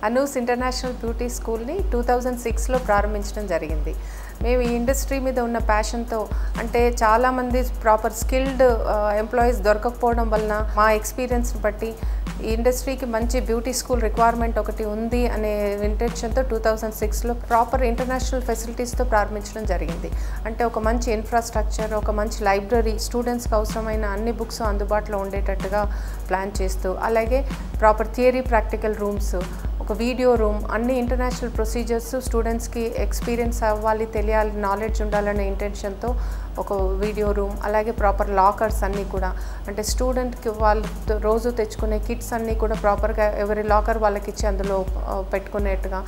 Anu's international beauty స్కూల్ని 2006లో ప్రారంభించడం జరిగింది. మేము ఈ ఇండస్ట్రీ మీద ఉన్న ప్యాషన్తో, అంటే చాలామంది ప్రాపర్ స్కిల్డ్ ఎంప్లాయీస్ దొరకకపోవడం వలన మా ఎక్స్పీరియన్స్ని బట్టి ఈ ఇండస్ట్రీకి మంచి బ్యూటీ స్కూల్ రిక్వైర్మెంట్ ఒకటి ఉంది అనే ఇంటెన్షన్తో 2006లో ప్రాపర్ ఇంటర్నేషనల్ ఫెసిలిటీస్తో ప్రారంభించడం జరిగింది. అంటే ఒక మంచి ఇన్ఫ్రాస్ట్రక్చర్, ఒక మంచి లైబ్రరీ, స్టూడెంట్స్కి అవసరమైన అన్ని బుక్స్ అందుబాటులో ఉండేటట్టుగా ప్లాన్ చేస్తూ, అలాగే ప్రాపర్ థియరీ ప్రాక్టికల్ రూమ్స్, ఒక వీడియో రూమ్, అన్ని ఇంటర్నేషనల్ ప్రొసీజర్స్ స్టూడెంట్స్కి ఎక్స్పీరియన్స్ అవ్వాలి, తెలియాలి, నాలెడ్జ్ ఉండాలనే ఇంటెన్షన్తో ఒక వీడియో రూమ్, అలాగే ప్రాపర్ లాకర్స్ అన్నీ కూడా, అంటే స్టూడెంట్కి వాళ్ళు రోజు తెచ్చుకునే కిట్స్ అన్నీ కూడా ప్రాపర్గా ఎవరి లాకర్ వాళ్ళకి ఇచ్చి అందులో పెట్టుకునేట్టుగా,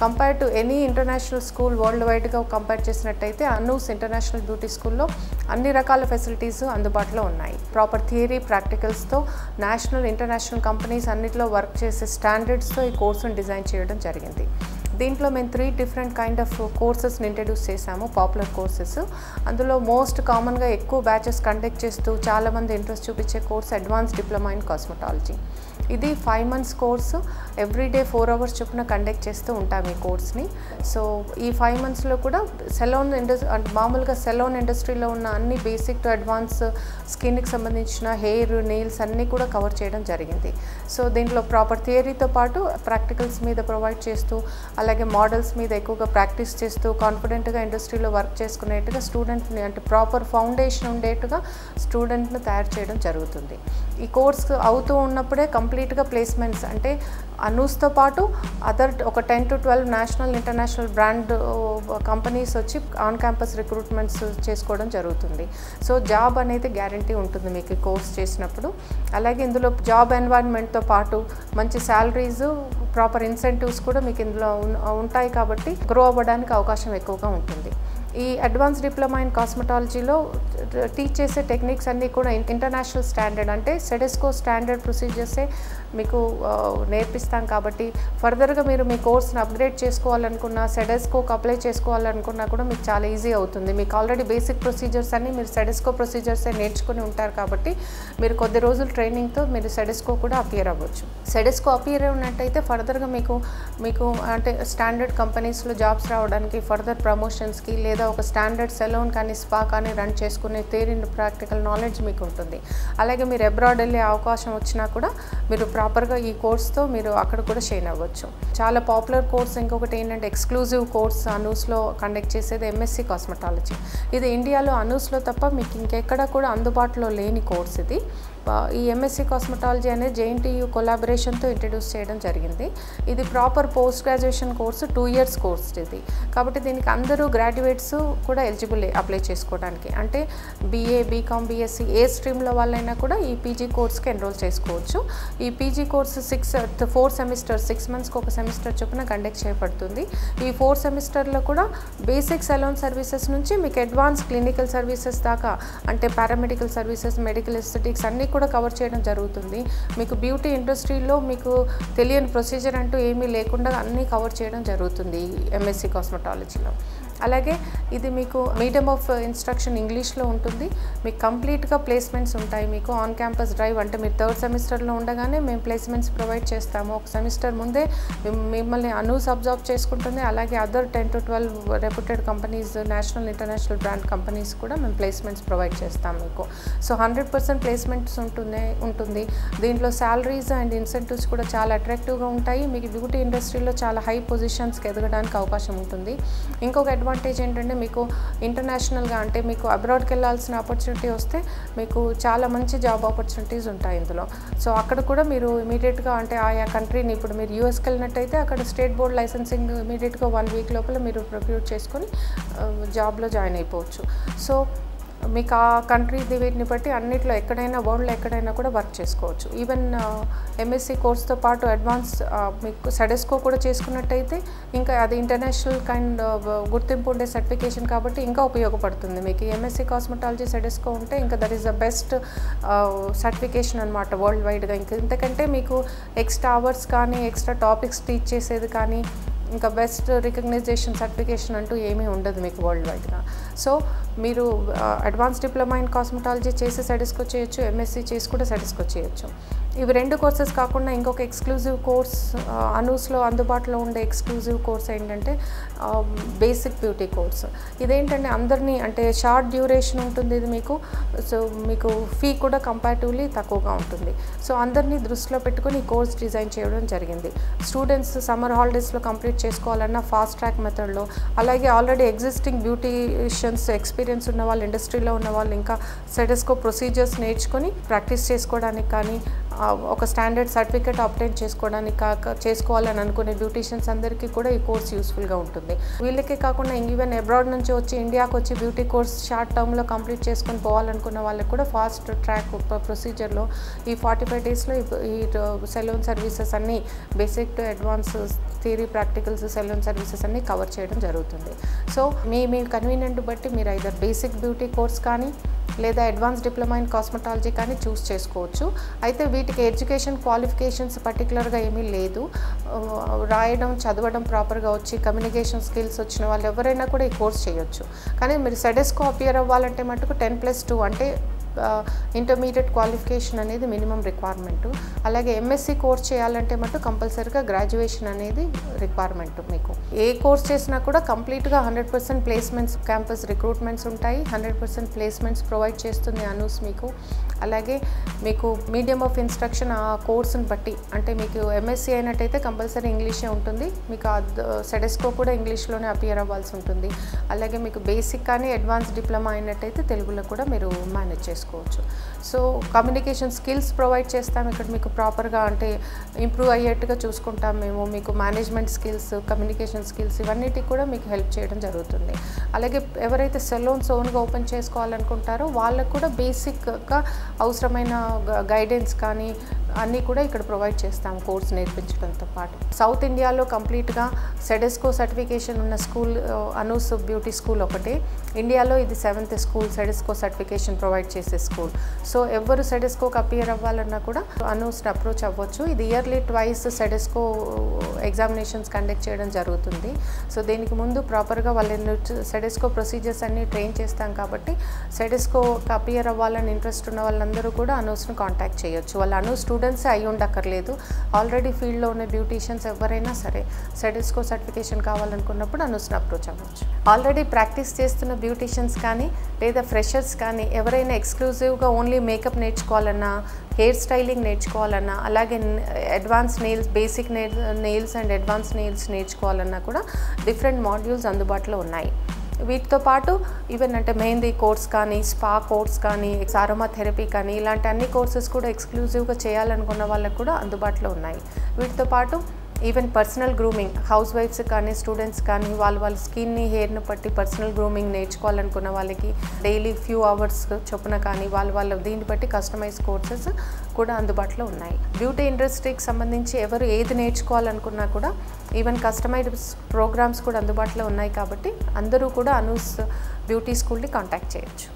compare to any international school world వైడ్గా కంపేర్ చేసినట్టయితే అనూస్ ఇంటర్నేషనల్ బ్యూటీ స్కూల్లో అన్ని రకాల ఫెసిలిటీస్ అందుబాటులో ఉన్నాయి. ప్రాపర్ థియరీ ప్రాక్టికల్స్తో నేషనల్ ఇంటర్నేషనల్ కంపెనీస్ అన్నిట్లో వర్క్ చేసే స్టాండర్డ్స్తో ఈ కోర్సును డిజైన్ చేయడం జరిగింది. దీంట్లో మేము 3 డిఫరెంట్ కైండ్ ఆఫ్ కోర్సెస్ని ఇంట్రడ్యూస్ చేశాము, పాపులర్ కోర్సెస్. అందులో మోస్ట్ కామన్గా ఎక్కువ బ్యాచెస్ కండక్ట్ చేస్తూ చాలామంది ఇంట్రెస్ట్ చూపించే course advance diploma in cosmetology. ఇది 5 months కోర్సు, ఎవ్రీడే 4 hours చొప్పున కండక్ట్ చేస్తూ ఉంటాం ఈ కోర్స్ని. సో ఈ 5 monthsలో కూడా సెలోన్ మామూలుగా సెలోన్ ఇండస్ట్రీలో ఉన్న అన్ని బేసిక్ టు అడ్వాన్స్ స్కిన్కి సంబంధించిన హెయిర్, నెయిల్స్ అన్నీ కూడా కవర్ చేయడం జరిగింది. సో దీంట్లో ప్రాపర్ థియరీతో పాటు ప్రాక్టికల్స్ మీద ప్రొవైడ్ చేస్తూ, అలాగే మోడల్స్ మీద ఎక్కువగా ప్రాక్టీస్ చేస్తూ కాన్ఫిడెంట్గా ఇండస్ట్రీలో వర్క్ చేసుకునేట్టుగా స్టూడెంట్ని, అంటే ప్రాపర్ ఫౌండేషన్ ఉండేట్టుగా స్టూడెంట్ని తయారు చేయడం జరుగుతుంది. ఈ కోర్స్ అవుతూ ఉన్నప్పుడే కంప్లీట్గా ప్లేస్మెంట్స్, అంటే అనూస్తో పాటు అదర్ ఒక 10 to 12 national international brand companies వచ్చి ఆన్ క్యాంపస్ రిక్రూట్మెంట్స్ చేసుకోవడం జరుగుతుంది. సో జాబ్ అనేది గ్యారంటీ ఉంటుంది మీకు ఈ కోర్స్ చేసినప్పుడు. అలాగే ఇందులో జాబ్ ఎన్వైరన్మెంట్తో పాటు మంచి శాలరీస్, ప్రాపర్ ఇన్సెంటివ్స్ కూడా మీకు ఇందులో ఉంటాయి కాబట్టి గ్రో అవ్వడానికి అవకాశం ఎక్కువగా ఉంటుంది. ఈ అడ్వాన్స్ డిప్లొమా ఇన్ కాస్మెటాలజీలో టీచ్ చేసే టెక్నిక్స్ అన్నీ కూడా ఇంటర్నేషనల్ స్టాండర్డ్, అంటే సెడెస్కో స్టాండర్డ్ ప్రొసీజర్సే మీకు నేర్పిస్తాం. కాబట్టి ఫర్దర్గా మీరు మీ కోర్స్ని అప్గ్రేడ్ చేసుకోవాలనుకున్నా, సెడెస్కోకి అప్లై చేసుకోవాలనుకున్నా కూడా మీకు చాలా ఈజీ అవుతుంది. మీకు ఆల్రెడీ బేసిక్ ప్రొసీజర్స్ అన్నీ మీరు సెడెస్కో ప్రొసీజర్సే నేర్చుకుని ఉంటారు కాబట్టి మీరు కొద్ది రోజులు ట్రైనింగ్తో మీరు సెడెస్కో కూడా అపియర్ అవ్వచ్చు. సెడెస్కో అపియర్ ఉన్నట్టయితే ఫర్దర్గా మీకు అంటే స్టాండర్డ్ కంపెనీస్లో జాబ్స్ రావడానికి, ఫర్దర్ ప్రమోషన్స్కి, లేదా ఒక స్టాండర్డ్ సెలూన్ కానీ స్పా కానీ రన్ చేసుకునే థియరీ ప్రాక్టికల్ నాలెడ్జ్ మీకు ఉంటుంది. అలాగే మీరు అబ్రాడ్ వెళ్ళే అవకాశం వచ్చినా కూడా మీరు ప్రాపర్గా ఈ కోర్స్తో మీరు అక్కడ కూడా షైన్ అవ్వచ్చు. చాలా పాపులర్ కోర్స్ ఇంకొకటి ఏంటంటే ఎక్స్క్లూజివ్ కోర్స్ అనూస్లో కండక్ట్ చేసేది ఎంఎస్సి కాస్మెటాలజీ. ఇది ఇండియాలో అనూస్లో తప్ప మీకు ఇంకెక్కడ కూడా అందుబాటులో లేని కోర్స్ ఇది. ఈ ఎంఎస్సి కాస్మెటాలజీ అనేది జేఎన్టీయూ కొలాబరేషన్తో ఇంట్రడ్యూస్ చేయడం జరిగింది. ఇది proper post graduation course, 2 years course ఇది. కాబట్టి దీనికి అందరూ గ్రాడ్యుయేట్స్ కూడా ఎలిజిబుల్ అప్లై చేసుకోవడానికి. అంటే బీఏ, బీకామ్, బీఎస్సీ ఏ స్ట్రీమ్లో వాళ్ళైనా కూడా ఈ పీజీ కోర్స్కి ఎన్రోల్ చేసుకోవచ్చు. ఈ పీజీ కోర్సు 4 సెమిస్టర్స్, 6 monthsకి ఒక సెమిస్టర్ చొప్పున కండక్ట్ చేయబడుతుంది. ఈ 4 సెమిస్టర్లో కూడా బేసిక్ సెలూన్ సర్వీసెస్ నుంచి మీకు అడ్వాన్స్ క్లినికల్ సర్వీసెస్ దాకా, అంటే పారామెడికల్ సర్వీసెస్, మెడికల్ ఎస్థెటిక్స్ అన్నీ కూడా కవర్ చేయడం జరుగుతుంది. మీకు బ్యూటీ ఇండస్ట్రీలో మీకు తెలియని ప్రొసీజర్ అంటూ ఏమీ లేకుండా అన్నీ కవర్ చేయడం జరుగుతుంది ఎంఎస్సి కాస్మెటాలజీలో. అలాగే ఇది మీకు మీడియం ఆఫ్ ఇన్స్ట్రక్షన్ ఇంగ్లీష్లో ఉంటుంది. మీకు కంప్లీట్గా ప్లేస్మెంట్స్ ఉంటాయి. మీకు ఆన్ క్యాంపస్ డ్రైవ్, అంటే మీరు 3rd సెమిస్టర్లో ఉండగానే మేము ప్లేస్మెంట్స్ ప్రొవైడ్ చేస్తాము. ఒక సెమిస్టర్ ముందే మిమ్మల్ని అనూస్ అబ్జర్వ్ చేసుకుంటుంది. అలాగే other 10 to 12 reputed companies, national international brand companies కూడా మేము ప్లేస్మెంట్స్ ప్రొవైడ్ చేస్తాం మీకు. సో 100% ప్లేస్మెంట్స్ ఉంటుంది. దీంట్లో శాలరీస్ అండ్ ఇన్సెంటివ్స్ కూడా చాలా అట్రాక్టివ్గా ఉంటాయి. మీకు బ్యూటీ ఇండస్ట్రీలో చాలా హై పొజిషన్స్కి ఎదగడానికి అవకాశం ఉంటుంది. ఇంకొక అడ్వాంటేజ్ ఏంటంటే మీకు ఇంటర్నేషనల్గా, అంటే మీకు అబ్రాడ్కి వెళ్ళాల్సిన ఆపర్చునిటీ వస్తే మీకు చాలా మంచి జాబ్ ఆపర్చునిటీస్ ఉంటాయి ఇందులో. సో అక్కడ కూడా మీరు ఇమీడియట్గా, అంటే ఆయా కంట్రీని, ఇప్పుడు మీరు యూఎస్కి వెళ్ళినట్టయితే అక్కడ స్టేట్ బోర్డ్ లైసెన్సింగ్ ఇమీడియట్గా 1 week లోపల మీరు ప్రొక్యూర్ చేసుకొని జాబ్లో జాయిన్ అయిపోవచ్చు. సో మీకు ఆ కంట్రీ వీటిని బట్టి అన్నిట్లో ఎక్కడైనా, వరల్డ్లో ఎక్కడైనా కూడా వర్క్ చేసుకోవచ్చు. ఈవెన్ ఎంఎస్సి కోర్స్తో పాటు అడ్వాన్స్ మీకు సెడెస్కో కూడా చేసుకున్నట్టయితే ఇంకా అది ఇంటర్నేషనల్ కైండ్ గుర్తింపు ఉండే సర్టిఫికేషన్ కాబట్టి ఇంకా ఉపయోగపడుతుంది మీకు. ఎంఎస్సి కాస్మెటాలజీ సెడెస్కో ఉంటే ఇంకా that is the best certification అనమాట వరల్డ్ వైడ్గా. ఇంతకంటే మీకు ఎక్స్ట్రా అవర్స్ కానీ, ఎక్స్ట్రా టాపిక్స్ టీచ్ చేసేది కానీ, ఇంకా బెస్ట్ రికగ్నైజేషన్ సర్టిఫికేషన్ అంటూ ఏమీ ఉండదు మీకు వరల్డ్ వైడ్గా. సో మీరు అడ్వాన్స్ డిప్లొమా ఇన్ కాస్మెటాలజీ చేసి సెడెస్కో చేయొచ్చు, ఎంఎస్సీ చేసి కూడా సెడెస్కో చేయొచ్చు. ఇవి 2 కోర్సెస్ కాకుండా ఇంకొక ఎక్స్క్లూజివ్ కోర్స్ అనూస్లో అందుబాటులో ఉండే ఎక్స్క్లూజివ్ కోర్స్ ఏంటంటే బేసిక్ బ్యూటీ కోర్స్. ఇదేంటంటే అందరినీ అంటే షార్ట్ డ్యూరేషన్ ఉంటుంది ఇది మీకు. సో మీకు ఫీ కూడా కంపారిటివ్లీ తక్కువగా ఉంటుంది. సో అందరినీ దృష్టిలో పెట్టుకొని ఈ కోర్స్ డిజైన్ చేయడం జరిగింది. స్టూడెంట్స్ సమ్మర్ హాలిడేస్లో కంప్లీట్ చేసుకోవాలన్నా ఫాస్ట్ ట్రాక్ మెథడ్లో, అలాగే ఆల్రెడీ ఎగ్జిస్టింగ్ బ్యూటీషియన్స్ ఎక్స్పీరియన్స్ ఉన్న వాళ్ళు, ఇండస్ట్రీలో ఉన్న వాళ్ళు ఇంకా సెడెస్కో ప్రొసీజర్స్ నేర్చుకొని ప్రాక్టీస్ చేసుకోవడానికి కానీ ఒక స్టాండర్డ్ సర్టిఫికేట్ అప్టైన్ చేసుకోవాలని అనుకునే బ్యూటీషియన్స్ అందరికీ కూడా ఈ కోర్స్ యూస్ఫుల్గా ఉంటుంది. వీళ్ళకే కాకుండా ఈవెన్ అబ్రాడ్ నుంచి వచ్చి ఇండియాకి వచ్చి బ్యూటీ కోర్స్ షార్ట్ టర్మ్లో కంప్లీట్ చేసుకొని పోవాలనుకున్న వాళ్ళకి కూడా ఫాస్ట్ ట్రాక్ ప్రొసీజర్లో ఈ 45 డేస్లో ఈ సెలూన్ సర్వీసెస్ అన్నీ basic to advance theory practicals salon services అన్నీ కవర్ చేయడం జరుగుతుంది. సో మీ కన్వీనియంట్ బట్టి మీరు ఐదర్ బేసిక్ బ్యూటీ కోర్స్ కానీ లేదా అడ్వాన్స్ డిప్లొమా ఇన్ కాస్మెటాలజీ కానీ చూస్ చేసుకోవచ్చు. అయితే వీటికి ఎడ్యుకేషన్ క్వాలిఫికేషన్స్ పర్టికులర్గా ఏమీ లేదు. రాయడం చదవడం ప్రాపర్గా వచ్చి కమ్యూనికేషన్ స్కిల్స్ వచ్చిన వాళ్ళు ఎవరైనా కూడా ఈ కోర్స్ చేయొచ్చు. కానీ మీరు సెడెస్కో అపియర్ అవ్వాలంటే మటుకు 10+2 అంటే ఇంటర్మీడియట్ క్వాలిఫికేషన్ అనేది మినిమం రిక్వైర్మెంట్. అలాగే ఎంఎస్సి కోర్స్ చేయాలంటే మటు కంపల్సరీగా గ్రాడ్యుయేషన్ అనేది రిక్వైర్మెంట్. మీకు ఏ కోర్స్ చేసినా కూడా కంప్లీట్గా 100% ప్లేస్మెంట్స్, క్యాంపస్ రిక్రూట్మెంట్స్ ఉంటాయి. 100% ప్లేస్మెంట్స్ ప్రొవైడ్ చేస్తుంది అనూస్ మీకు. అలాగే మీకు మీడియం ఆఫ్ ఇన్స్ట్రక్షన్ ఆ కోర్సుని బట్టి, అంటే మీకు ఎంఎస్సి అయినట్టయితే కంపల్సరీ ఇంగ్లీషే ఉంటుంది. మీకు సెడెస్కో కూడా ఇంగ్లీష్లోనే అపియర్ అవ్వాల్సి ఉంటుంది. అలాగే మీకు బేసిక్ కానీ అడ్వాన్స్ డిప్లొమా అయినట్టయితే తెలుగులో కూడా మీరు మేనేజ్ చేసుకోవచ్చు. సో కమ్యూనికేషన్ స్కిల్స్ ప్రొవైడ్ చేస్తాం ఇక్కడ మీకు ప్రాపర్గా, అంటే ఇంప్రూవ్ అయ్యేట్టుగా చూసుకుంటాం మేము. మీకు మేనేజ్మెంట్ స్కిల్స్, కమ్యూనికేషన్ స్కిల్స్ ఇవన్నిటికి కూడా మీకు హెల్ప్ చేయడం జరుగుతుంది. అలాగే ఎవరైతే సెలూన్స్ ఓన్గా ఓపెన్ చేసుకోవాలనుకుంటారో వాళ్ళకు కూడా బేసిక్గా అవసరమైన గైడెన్స్ కానీ అన్నీ కూడా ఇక్కడ ప్రొవైడ్ చేస్తాం కోర్స్ నేర్పించడంతో పాటు. సౌత్ ఇండియాలో కంప్లీట్గా సెడెస్కో సర్టిఫికేషన్ ఉన్న స్కూల్ అనూస్ బ్యూటీ స్కూల్ ఒకటే. ఇండియాలో ఇది 7th స్కూల్ సెడెస్కో సర్టిఫికేషన్ ప్రొవైడ్ చేసే స్కూల్. సో ఎవరు సెడెస్కోకి అపియర్ అవ్వాలన్నా కూడా అనూస్ని అప్రోచ్ అవ్వచ్చు. ఇది ఇయర్లీ ట్వైస్ సెడెస్కో ఎగ్జామినేషన్స్ కండక్ట్ చేయడం జరుగుతుంది. సో దీనికి ముందు ప్రాపర్గా వాళ్ళని సెడెస్కో ప్రొసీజర్స్ అన్నీ ట్రైన్ చేస్తాం కాబట్టి సెడెస్కోకి అపియర్ అవ్వాలని ఇంట్రెస్ట్ ఉన్న వాళ్ళందరూ కూడా అనూస్ని కాంటాక్ట్ చేయొచ్చు. వాళ్ళ అనూస్ స్టూడెంట్స్ అయి ఉండక్కర్లేదు. ఆల్రెడీ ఫీల్డ్లో ఉన్న బ్యూటీషియన్స్ ఎవరైనా సరే సెడెస్కో సర్టిఫికేషన్ కావాలనుకున్నప్పుడు అనూస్ని అప్రోచ్ అవ్వచ్చు. ఆల్రెడీ ప్రాక్టీస్ చేస్తున్న బ్యూటీషియన్స్ కానీ లేదా ఫ్రెషర్స్ కానీ ఎవరైనా ఎక్స్క్లూజివ్గా ఓన్లీ మేకప్ నేర్చుకోవాలన్నా, హెయిర్ స్టైలింగ్ నేర్చుకోవాలన్నా, అలాగే advance nails, basic nails and advance nails నేర్చుకోవాలన్నా కూడా డిఫరెంట్ మాడ్యూల్స్ అందుబాటులో ఉన్నాయి. వీటితో పాటు ఈవెన్ అంటే మెహందీ కోర్స్ కానీ, స్పా కోర్స్ కానీ, అరోమా థెరపీ కానీ ఇలాంటి అన్ని కోర్సెస్ కూడా ఎక్స్క్లూజివ్గా చేయాలనుకున్న వాళ్ళకు కూడా అందుబాటులో ఉన్నాయి. వీటితో పాటు ఈవెన్ పర్సనల్ గ్రూమింగ్, హౌస్ వైఫ్స్ కానీ స్టూడెంట్స్ కానీ వాళ్ళ స్కిన్ని, హెయిర్ని బట్టి పర్సనల్ గ్రూమింగ్ నేర్చుకోవాలనుకున్న వాళ్ళకి డైలీ ఫ్యూ అవర్స్ చొప్పున కానీ వాళ్ళ దీన్ని బట్టి కస్టమైజ్ కోర్సెస్ కూడా అందుబాటులో ఉన్నాయి. బ్యూటీ ఇండస్ట్రీకి సంబంధించి ఎవరు ఏది నేర్చుకోవాలనుకున్నా కూడా ఈవెన్ కస్టమైజ్డ్ ప్రోగ్రామ్స్ కూడా అందుబాటులో ఉన్నాయి. కాబట్టి అందరూ కూడా అనూస్ బ్యూటీ స్కూల్ని కాంటాక్ట్ చేయొచ్చు.